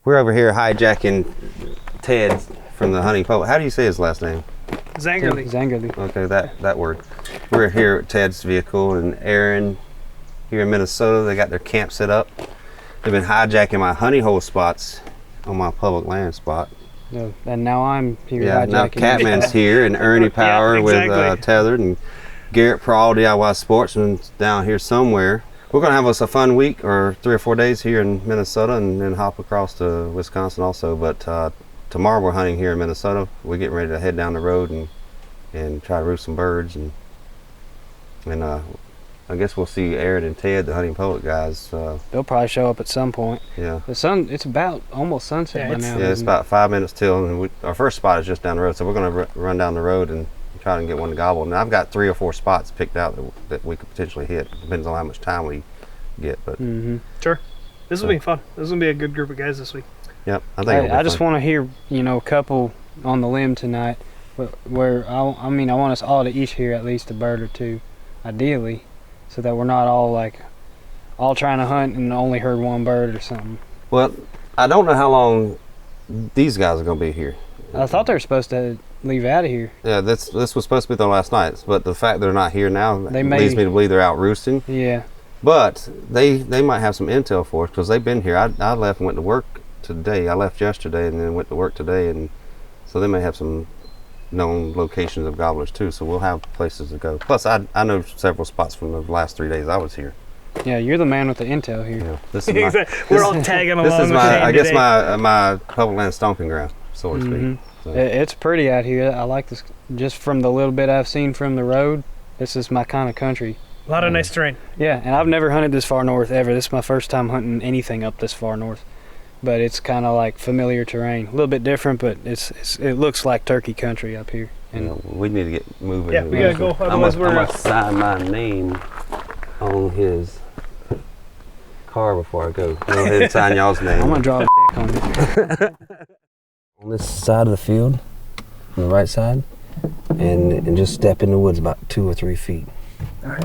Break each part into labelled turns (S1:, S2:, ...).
S1: We're over here hijacking Ted from the hunting public. How do you say his last name?
S2: Zangerly.
S3: Zangerly.
S1: Okay, that word. We're here at Ted's vehicle, and Aaron here in Minnesota, they got their camp set up. They've been hijacking my honey hole spots on my public land spot.
S3: Yeah, and now I'm here
S1: Yeah, now
S3: hijacking.
S1: Catman's here, and Ernie Power
S2: exactly.
S1: with Tethered, and Garrett Prawl, DIY Sportsman's down here somewhere. We're going to have us a fun week or 3 or 4 days here in Minnesota and then hop across to Wisconsin also. But tomorrow we're hunting here in Minnesota. We're getting ready to head down the road and try to roost some birds. And I guess we'll see Aaron and Ted, the hunting public guys.
S3: They'll probably show up at some point.
S1: Yeah.
S3: The sun, it's about almost sunset by now.
S1: Yeah, it's about 5 minutes till. And our first spot is just down the road. So we're going to run down the road and try to get one to gobble. And I've got 3 or 4 spots picked out that we could potentially hit. Depends on how much time we get. But
S2: Sure. This will be fun. This will be a good group of guys this week.
S1: Yep, I think
S3: I just want to hear, a couple on the limb tonight where I want us all to each hear at least a bird or two, ideally, so that we're not all trying to hunt and only heard one bird or something.
S1: Well, I don't know how long these guys are going to be here.
S3: I thought they were supposed to leave out of here.
S1: Yeah, this was supposed to be their last night, but the fact they're not here now leads me to believe they're out roosting.
S3: Yeah.
S1: But they might have some intel for us because they've been here. I left and went to work today. I left yesterday and then went to work today, and so they may have some known locations of gobblers too. So we'll have places to go. Plus, I know several spots from the last 3 days I was here.
S3: Yeah, you're the man with the intel here.
S1: Yeah, this is
S2: We're all tagging along.
S1: This is I guess
S2: today.
S1: my public land stomping ground, so to speak. So.
S3: It's pretty out here. I like this. Just from the little bit I've seen from the road, this is my kind of country.
S2: A lot of nice terrain.
S3: Yeah, and I've never hunted this far north ever. This is my first time hunting anything up this far north. But it's kind of like familiar terrain. A little bit different, but it looks like turkey country up here. And
S1: we need to get moving.
S2: Yeah, we gotta go. Otherwise,
S1: I'm gonna sign my name on his car before I go. Go ahead and sign y'all's name.
S3: I'm gonna draw a dick on you.
S1: On this side of the field, on the right side, and just step in the woods about 2 or 3 feet.
S3: All right.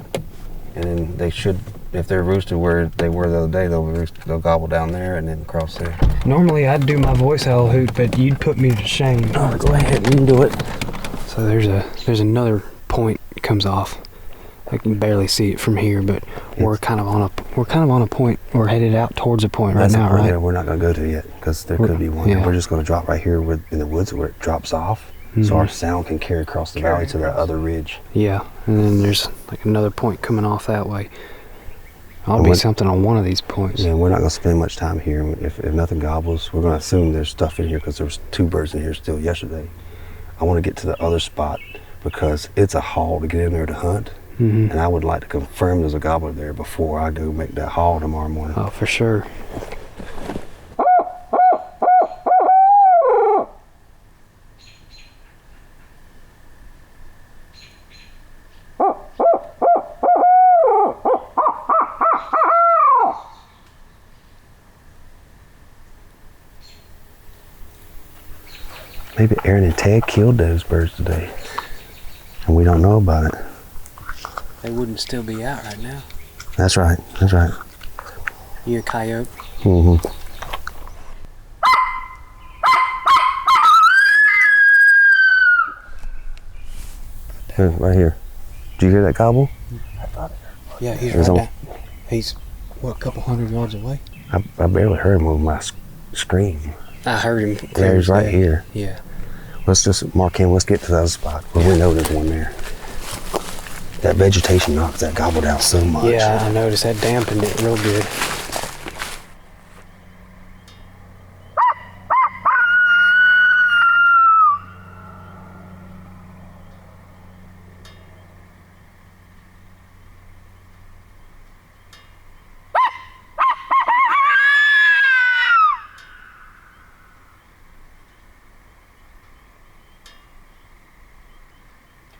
S1: And then they should, if they're roosted where they were the other day, they'll gobble down there and then across there.
S3: Normally I'd do my voice owl hoot, but you'd put me to shame.
S1: Oh, go ahead, you can do it.
S3: So there's another point comes off. I can barely see it from here, but we're kind of on a point. We're headed out towards a point right now, right?
S1: We're not going to go to yet because there could be one.
S3: Yeah.
S1: We're just going to drop right here in the woods where it drops off, so our sound can carry across the valley to that other ridge.
S3: Yeah, and then there's like another point coming off that way. I'll be something on one of these points.
S1: Yeah, we're not going to spend much time here. If nothing gobbles, we're going to assume there's stuff in here because there was 2 birds in here still yesterday. I want to get to the other spot because it's a haul to get in there to hunt. And I would like to confirm there's a gobbler there before I go make that haul tomorrow morning.
S3: Oh, for sure.
S1: Maybe Aaron and Ted killed those birds today, and we don't know about it.
S3: They wouldn't still be out right now.
S1: That's right. That's right.
S3: You a coyote?
S1: Mm-hmm. Right here. Did you hear that gobble?
S3: Yeah, he's right down. He's, a couple hundred yards away?
S1: I barely heard him with my scream.
S3: I heard him.
S1: Yeah, he's right here.
S3: Yeah.
S1: Let's just mark him. Let's get to the other spot where we know there's one there. That vegetation knocks that gobble down so much.
S3: Yeah, I noticed that dampened it real good.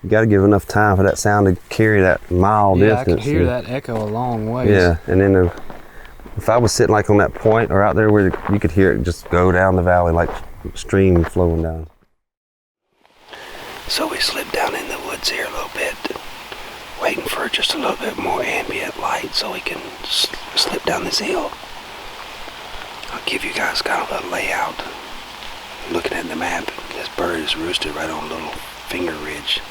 S1: You got to give enough time for that sound to carry that mile distance.
S3: Yeah, I can hear that echo a long ways.
S1: Yeah, and then if I was sitting like on that point or out there where you could hear it just go down the valley like stream flowing down. So we slipped down in the woods here a little bit, waiting for just a little bit more ambient light so we can slip down this hill. I'll give you guys kind of a layout. Looking at the map, this bird is roosted right on a little finger ridge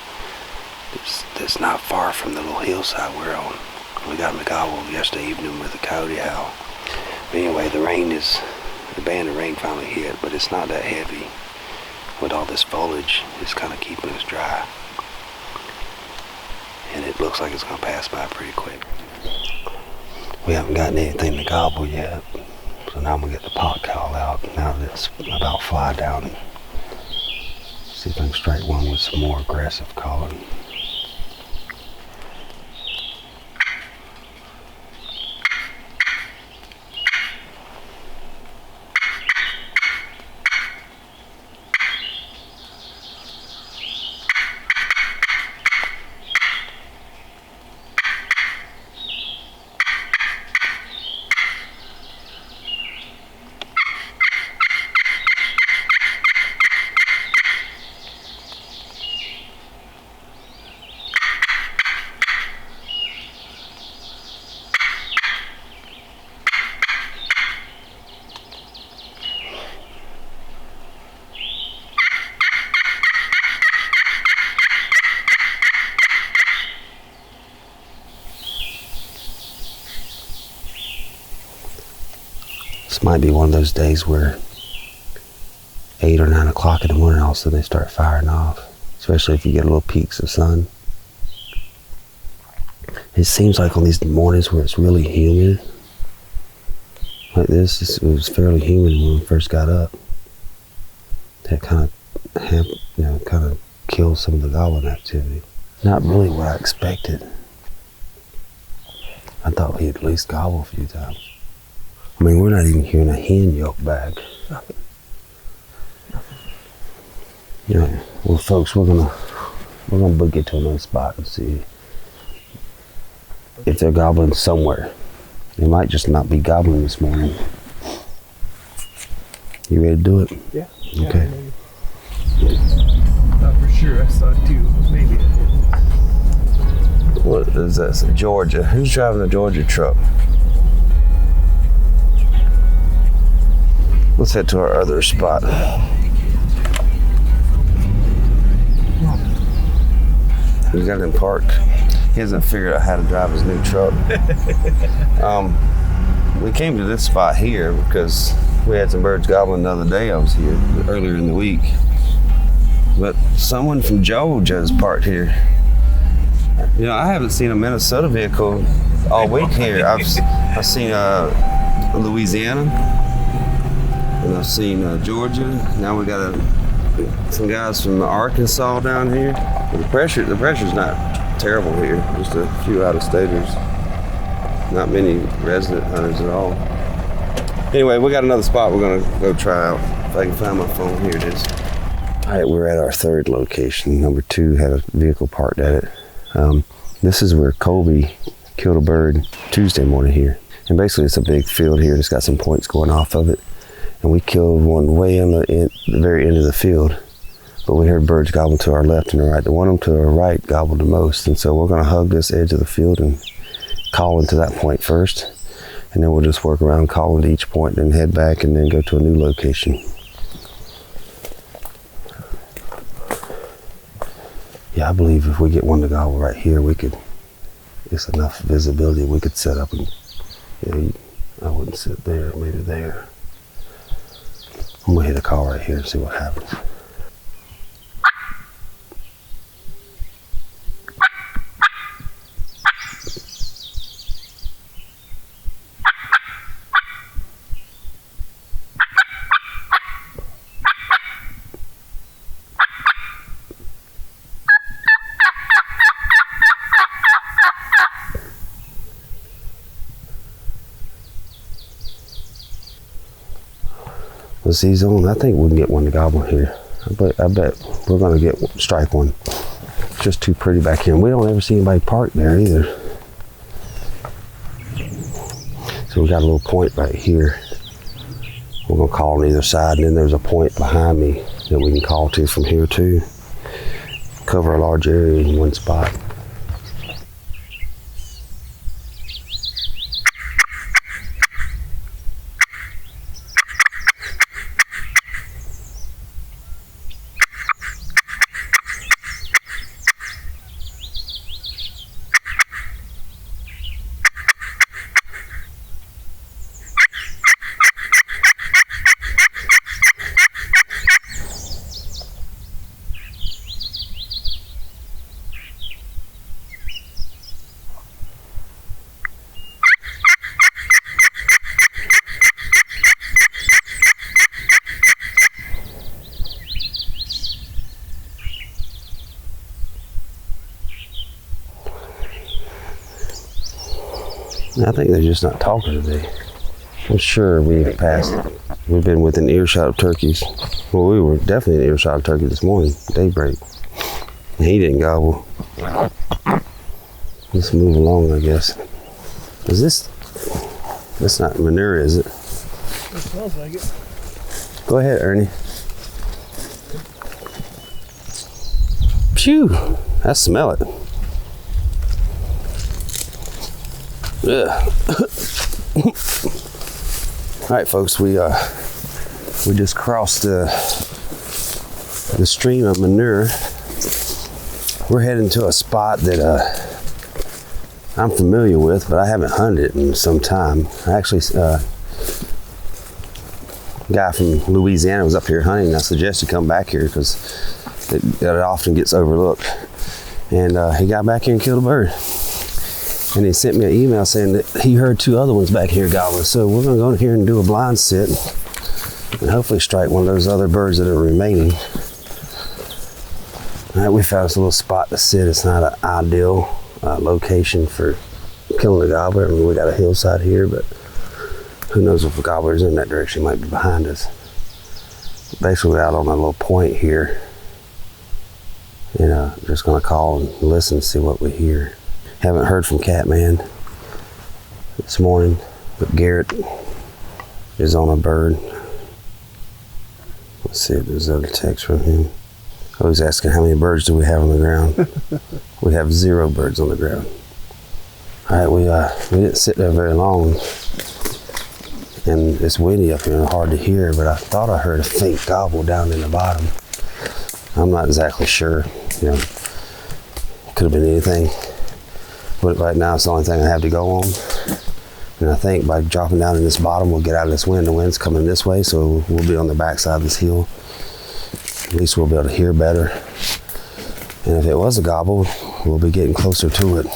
S1: that's not far from the little hillside we're on. We got Gobble yesterday evening with a coyote howl. But anyway, the band of rain finally hit, but it's not that heavy. With all this foliage, it's kind of keeping us dry. And it looks like it's going to pass by pretty quick. We haven't gotten anything to gobble yet. So now I'm going to get the pot call out now that it's about fly down. See if I can strike one with some more aggressive calling. This might be one of those days where 8 or 9 o'clock in the morning, all of a sudden they start firing off, especially if you get little peaks of sun. It seems like on these mornings where it's really humid, like this, it was fairly humid when we first got up. That kind of kills some of the gobbling activity. Not really what I expected. I thought he'd at least gobble a few times. I mean, we're not even hearing a hen yolk bag.
S2: Nothing.
S1: Yeah. Well, folks, we're gonna boogie to another spot and see if they're gobbling somewhere. They might just not be gobbling this morning. You ready to do it?
S2: Yeah.
S1: Okay.
S2: Not for sure. I saw 2, but maybe I didn't.
S1: What is this? Georgia. Who's driving the Georgia truck? Let's head to our other spot. We got him parked. He hasn't figured out how to drive his new truck. We came to this spot here because we had some birds gobbling the other day. I was here earlier in the week. But someone from Georgia is parked here. You know, I haven't seen a Minnesota vehicle all week here. I've seen Louisiana. And I've seen Georgia. Now we got some guys from Arkansas down here. The pressure's not terrible here. Just a few out-of-staters. Not many resident hunters at all. Anyway, we got another spot we're gonna go try out. If I can find my phone, here it is. All right, we're at our third location. Number 2 had a vehicle parked at it. This is where Colby killed a bird Tuesday morning here. And basically it's a big field here. It's got some points going off of it. And we killed one way in the very end of the field. But we heard birds gobble to our left and the right. The one to our right gobbled the most. And so we're going to hug this edge of the field and call into that point first. And then we'll just work around calling to each point and then head back and then go to a new location. Yeah, I believe if we get one to gobble right here, it's enough visibility, we could set up and, I wouldn't sit there, maybe there. I'm gonna hit a call right here and see what happens. Let's see, I think we can get one to gobble here. I bet we're gonna strike one. It's just too pretty back here. And we don't ever see anybody park there either. So we got a little point right here. We're gonna call on either side, and then there's a point behind me that we can call to from here too. Cover a large area in one spot. I think they're just not talking today. I'm sure we've been within earshot of turkeys. Well, we were definitely in earshot of turkey this morning, daybreak. He didn't gobble. Let's move along, I guess. That's not manure, is it?
S2: It smells like it.
S1: Go ahead, Ernie. Phew, I smell it. Ugh. All right, folks, we just crossed the stream of manure. We're heading to a spot that I'm familiar with, but I haven't hunted it in some time. Actually, a guy from Louisiana was up here hunting, and I suggested come back here because it often gets overlooked. And he got back here and killed a bird. And he sent me an email saying that he heard 2 other ones back here gobbling. So we're going to go in here and do a blind sit and hopefully strike one of those other birds that are remaining. All right, we found us a little spot to sit. It's not an ideal location for killing a gobbler. I mean, we got a hillside here, but who knows if a gobbler's in that direction. He might be behind us. Basically, we're out on a little point here. And just going to call and listen, see what we hear. Haven't heard from Catman this morning, but Garrett is on a bird. Let's see if there's other text from him. I was asking how many birds do we have on the ground. We have 0 birds on the ground. All right, we didn't sit there very long, and it's windy up here and hard to hear, but I thought I heard a faint gobble down in the bottom. I'm not exactly sure, you know, could have been anything. But right now it's the only thing I have to go on. And I think by dropping down in this bottom, we'll get out of this wind. The wind's coming this way, so we'll be on the backside of this hill. At least we'll be able to hear better. And if it was a gobble, we'll be getting closer to it.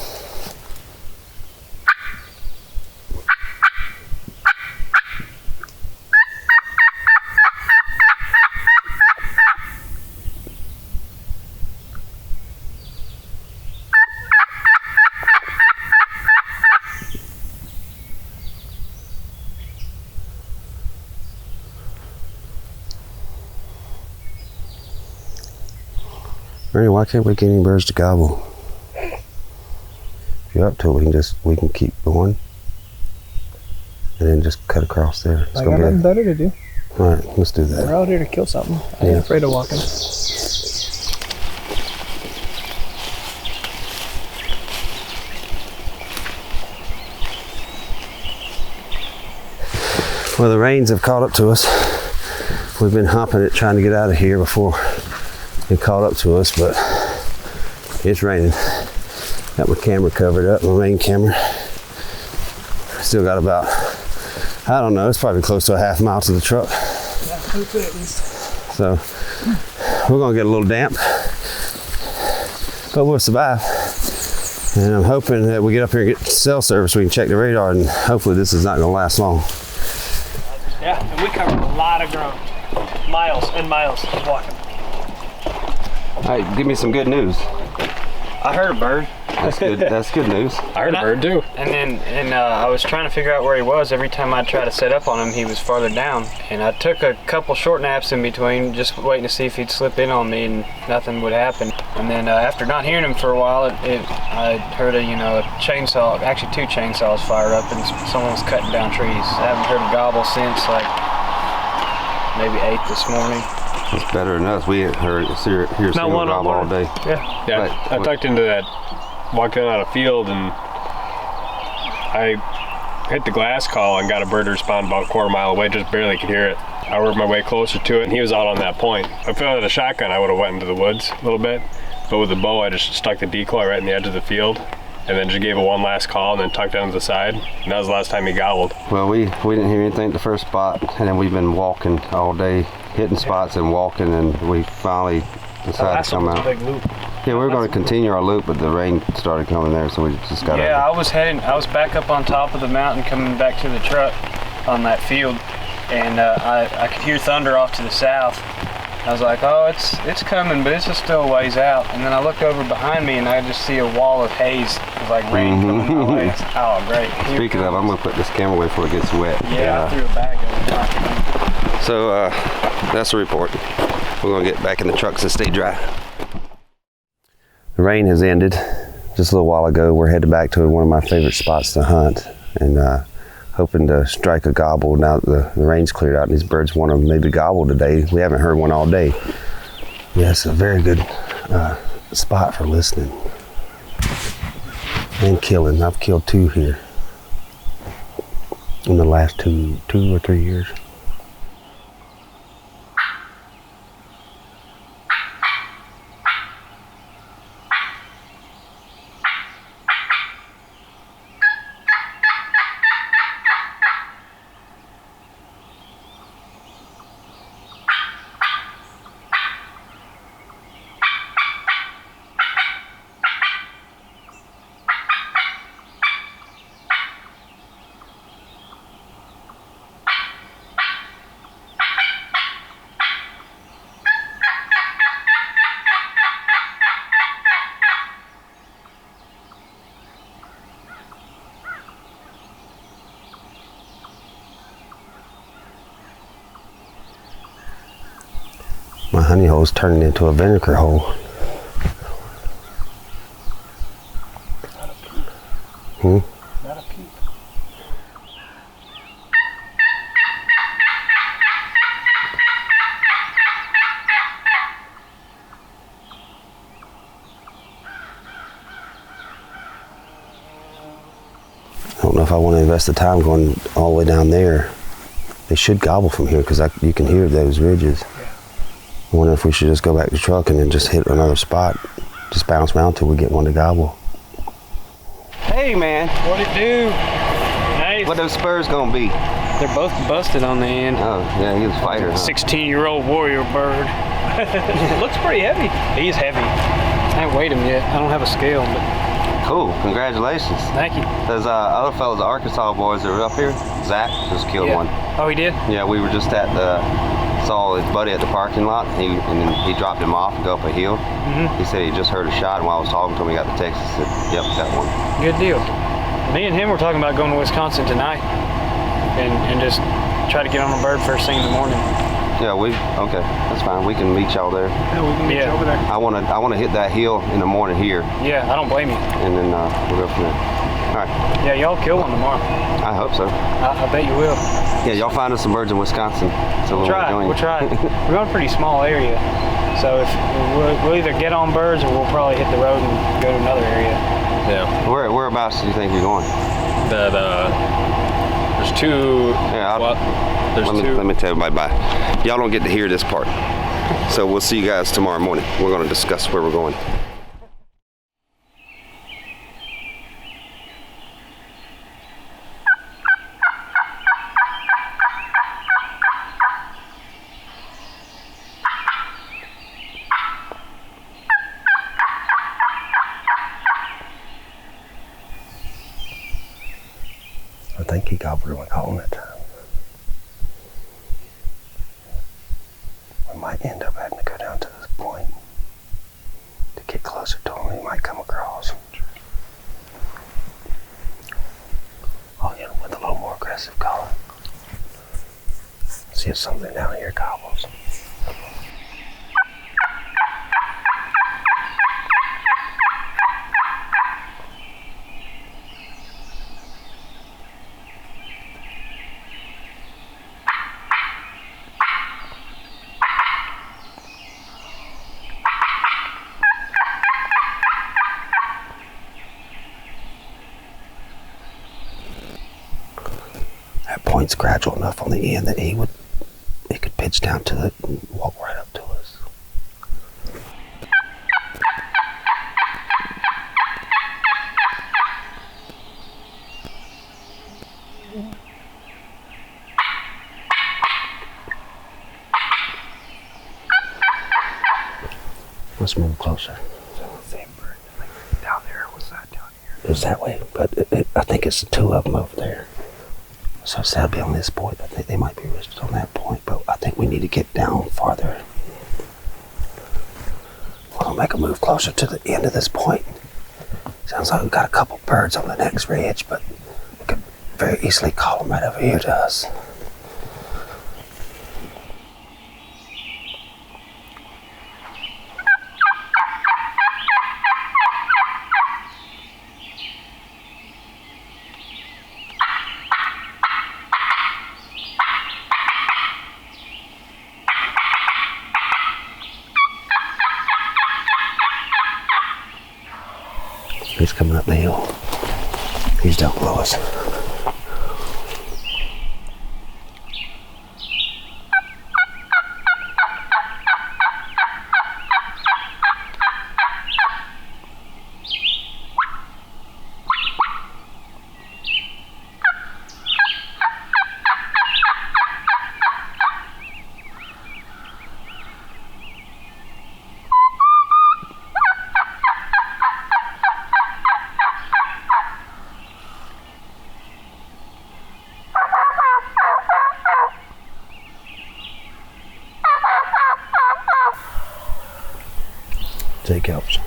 S1: Ernie, why can't we get any birds to gobble? If you're up to it, we can keep going, and then just cut across there.
S2: I got nothing better to do.
S1: All right, let's do that.
S2: We're out here to kill something. I ain't afraid of walking.
S1: Well, the rains have caught up to us. We've been humping it, trying to get out of here before it caught up to us, but it's raining. Got my camera covered up, my main camera. Still got about, I don't know, it's probably close to a half mile to the truck.
S2: Yeah, at least.
S1: So we're gonna get a little damp, but we'll survive. And I'm hoping that we get up here and get cell service, we can check the radar, and hopefully this is not gonna last long.
S2: Yeah, and we covered a lot of ground. Miles and miles of walking.
S1: All right, give me some good news.
S3: I heard a bird.
S1: That's good. That's good news.
S4: I heard a bird too.
S3: And I was trying to figure out where he was. Every time I tried to set up on him, he was farther down. And I took a couple short naps in between, just waiting to see if he'd slip in on me, and nothing would happen. And then after not hearing him for a while, I heard a chainsaw, actually 2 chainsaws fire up, and someone was cutting down trees. I haven't heard a gobble since like maybe 8 this morning.
S1: It's better than us. We ain't heard hear single gobble all day.
S2: Yeah.
S4: Yeah, I tucked into that, walked in on a field, and I hit the glass call and got a bird to respond about a quarter mile away, just barely could hear it. I worked my way closer to it, and he was out on that point. If I had a shotgun, I would have went into the woods a little bit, but with the bow, I just stuck the decoy right in the edge of the field, and then just gave it one last call and then tucked down to the side, and that was the last time he gobbled.
S1: Well, we didn't hear anything at the first spot, and then we've been walking all day, hitting spots and walking, and we finally decided to come out.
S2: Big loop.
S1: Yeah, we were going to continue our loop, but the rain started coming there, so we just got
S3: Yeah, I was back up on top of the mountain coming back to the truck on that field, and I could hear thunder off to the south. I was like, oh, it's coming, but it's just still a ways out. And then I look over behind me and I just see a wall of haze of like rain coming my way. It's, oh, great.
S1: Speaking of, I'm gonna put this camera away before it gets wet.
S3: Yeah, I threw a bag over.
S1: So that's the report. We're gonna get back in the trucks and stay dry. The rain has ended just a little while ago. We're headed back to one of my favorite spots to hunt, and hoping to strike a gobble now that the rain's cleared out and these birds want to maybe gobble today. We haven't heard one all day. Yeah, it's a very good spot for listening and killing. I've killed 2 here in the last two or 3 years. My honey hole is turning into a vinegar hole.
S2: Not a peep.
S1: I don't know if I want to invest the time going all the way down there. They should gobble from here because you can hear those ridges. I wonder if we should just go back to the truck and then just hit another spot. Just bounce around till we get one to gobble. Hey man.
S3: What'd it do? Nice.
S1: What those spurs gonna be?
S3: They're both busted on the end.
S1: Oh, yeah, he was a fighter. Huh?
S3: 16-year-old warrior bird.
S2: Looks pretty heavy.
S3: He is heavy. I ain't weighed him yet. I don't have a scale, but
S1: Cool, congratulations.
S3: thank you.
S1: Those other fellas, the Arkansas boys that were up here, Zach just killed one.
S3: Oh, he did?
S1: Yeah, we were just saw his buddy at the parking lot, and then he dropped him off to go up a hill. He said he just heard a shot, and while I was talking to him, he got the text and said, yep, got one.
S3: Good deal. Me and him were talking about going to Wisconsin tonight and just try to get on a bird first thing in the morning.
S1: Yeah, okay, that's fine. We can meet y'all there.
S2: Yeah, we can meet you over there.
S1: I wanna hit that hill in the morning here,
S3: Yeah, I don't blame you.
S1: and then we'll go from there. All right,
S3: Yeah, y'all kill one tomorrow.
S1: I hope so.
S3: I bet you will.
S1: Yeah, y'all find us some birds in Wisconsin. So
S3: We'll try. We're going a pretty small area. So if we'll either get on birds or we'll probably hit the road and go to another area.
S4: Yeah.
S1: Whereabouts do you think you're going?
S4: That there's 2.
S1: Yeah,
S4: There's
S1: let
S4: 2.
S1: me tell everybody bye. Y'all don't get to hear this part. So we'll see you guys tomorrow morning. We're going to discuss where we're going. I think he gobbled one call that time. We might end up having to go down to this point to get closer to him. He might come across. Oh yeah, with a little more aggressive calling. See if something down here gobbles. That point's gradual enough on the end that he could pitch down to it and walk right up to us. Let's move closer.
S2: Same bird. Like down there. What's that down here?
S1: It was that way, but I think it's 2 of them over there. So that'll be on this point. I think they might be rested on that point, but I think we need to get down farther make a move closer to the end of this point. Sounds like we've got a couple birds on the next ridge, but we could very easily call them right over here to us. He's coming up the hill. He's down below us. Jake helps.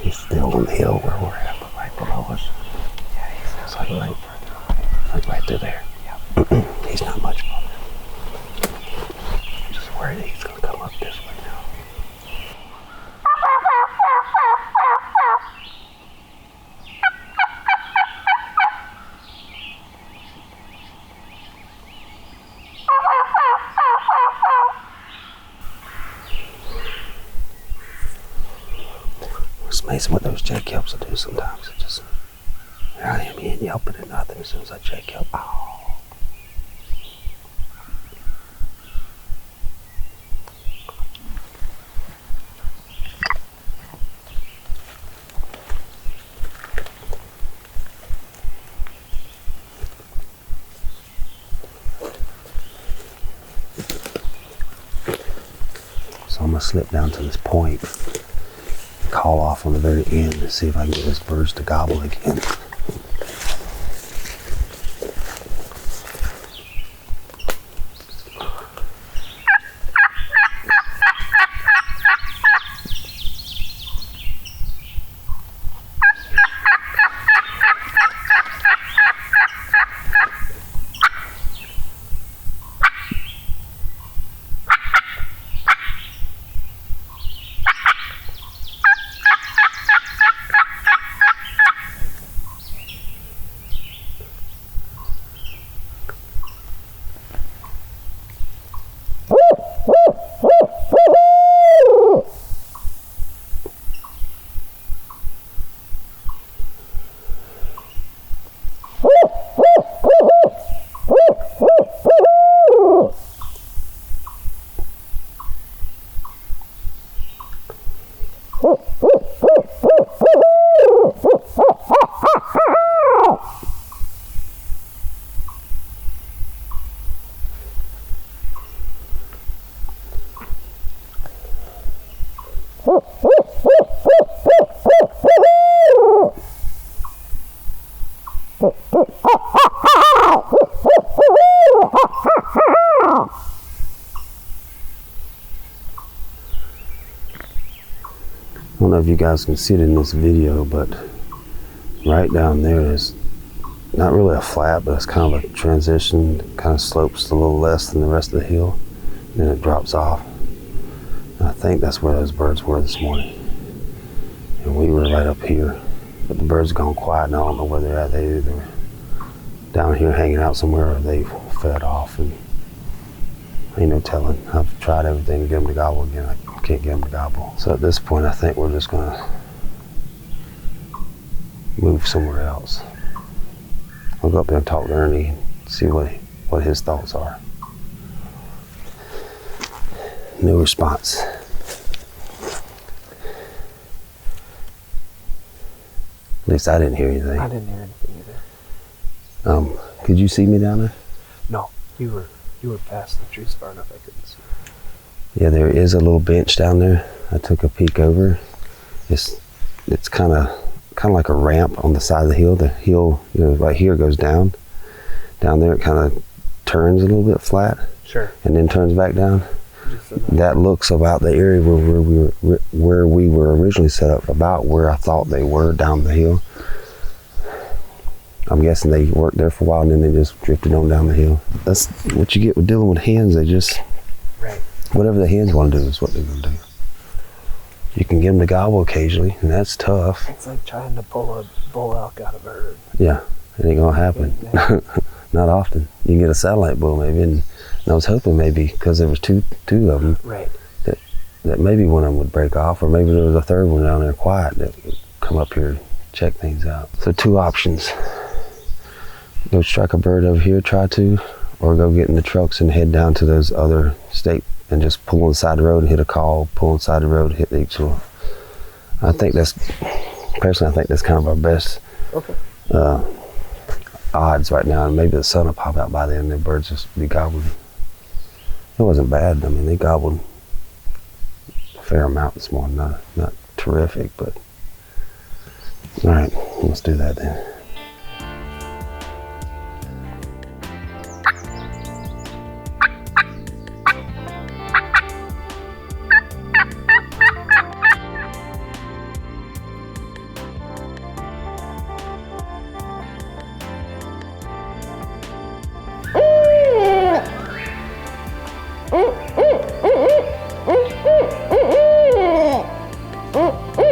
S1: He's still on the hill where we're at, but right below us. Yeah, he's right through there. Yeah. He's not much farther. I'm just worried he's going to come up this way now. It's amazing what those jake yelps will do sometimes. It just, here I am, he ain't yelping at nothing as soon as I jake yelp. Oh. So I'm gonna slip down to this point, call off on the very end to see if I can get those birds to gobble again. I don't know if you guys can see it in this video, but right down there is not really a flat, but it's kind of a transition, kind of slopes a little less than the rest of the hill, and then it drops off. And I think that's where those birds were this morning. And we were right up here, but the birds have gone quiet and I don't know where they're at. They either down here hanging out somewhere or they've fed off, and ain't no telling. I've tried everything to get them to gobble again. I can't get them to gobble. So at this point, I think we're just gonna move somewhere else. I'll go up there and talk to Ernie and see what his thoughts are. No response. At least I didn't hear anything.
S2: I didn't hear anything either.
S1: Could you see me down there?
S2: No, you were past the trees far enough I couldn't see.
S1: Yeah, there is a little bench down there. I took a peek over. It's kind of like a ramp on the side of the hill. The hill, right here goes down. Down there it kind of turns a little bit flat
S2: Sure.
S1: and then turns back down. That looks about the area where we were originally set up, about where I thought they were down the hill. I'm guessing they worked there for a while and then they just drifted on down the hill. That's what you get with dealing with hens. They just,
S2: Right.
S1: whatever the hens want to do is what they're going to do. You can get them to gobble occasionally, and that's tough.
S2: It's like trying to pull a bull elk out of a herd.
S1: Yeah, it ain't going to happen. Not often. You can get a satellite bull maybe, and I was hoping maybe, because there was two of them,
S2: Right.
S1: that maybe one of them would break off, or maybe there was a third one down there quiet that would come up here and check things out. So 2 options. Go strike a bird over here, try to, or go get in the trucks and head down to those other state and just pull on the side of the road and hit a call, pull on the side of the road and hit the each one. I think that's kind of our best odds right now, and maybe the sun will pop out by then and the birds just be gobbling. It wasn't bad. I mean, they gobbled a fair amount this morning. Not terrific, but all right, let's do that then.
S5: Mm-hmm.